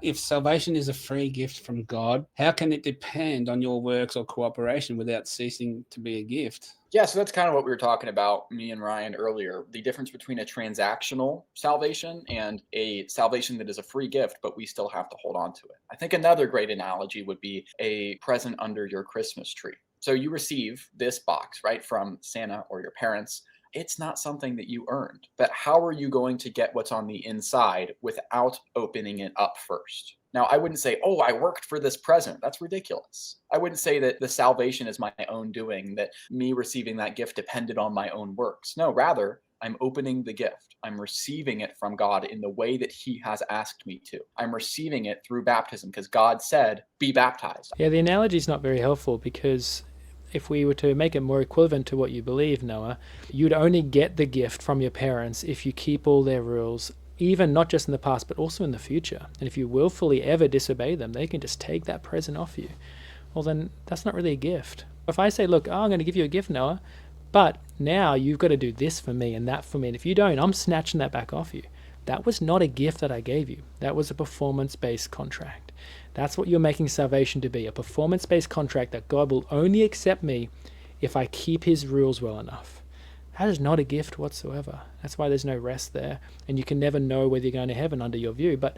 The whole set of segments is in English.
If salvation is a free gift from God, how can it depend on your works or cooperation without ceasing to be a gift? Yeah, so that's kind of what we were talking about, me and Ryan earlier. The difference between a transactional salvation and a salvation that is a free gift, but we still have to hold on to it. I think another great analogy would be a present under your Christmas tree. So you receive this box, right, from Santa or your parents. It's not something that you earned, but how are you going to get what's on the inside without opening it up first? Now, I wouldn't say, oh, I worked for this present. That's ridiculous. I wouldn't say that the salvation is my own doing, that me receiving that gift depended on my own works. No, rather, I'm opening the gift. I'm receiving it from God in the way that He has asked me to. I'm receiving it through baptism because God said, be baptized. Yeah, the analogy is not very helpful because if we were to make it more equivalent to what you believe, Noah, you'd only get the gift from your parents if you keep all their rules, even not just in the past, but also in the future. And if you willfully ever disobey them, they can just take that present off you. Well, then that's not really a gift. If I say, look, I'm going to give you a gift, Noah, but now you've got to do this for me and that for me. And if you don't, I'm snatching that back off you. That was not a gift that I gave you. That was a performance-based contract. That's what you're making salvation to be, a performance-based contract that God will only accept me if I keep His rules well enough. That is not a gift whatsoever. That's why there's no rest there, and you can never know whether you're going to heaven under your view. But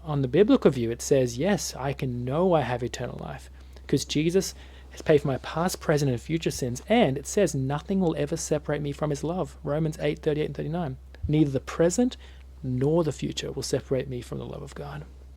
on the biblical view, it says, yes, I can know I have eternal life because Jesus has paid for my past, present, and future sins, and it says nothing will ever separate me from His love. Romans 8:38 and 39. Neither the present nor the future will separate me from the love of God.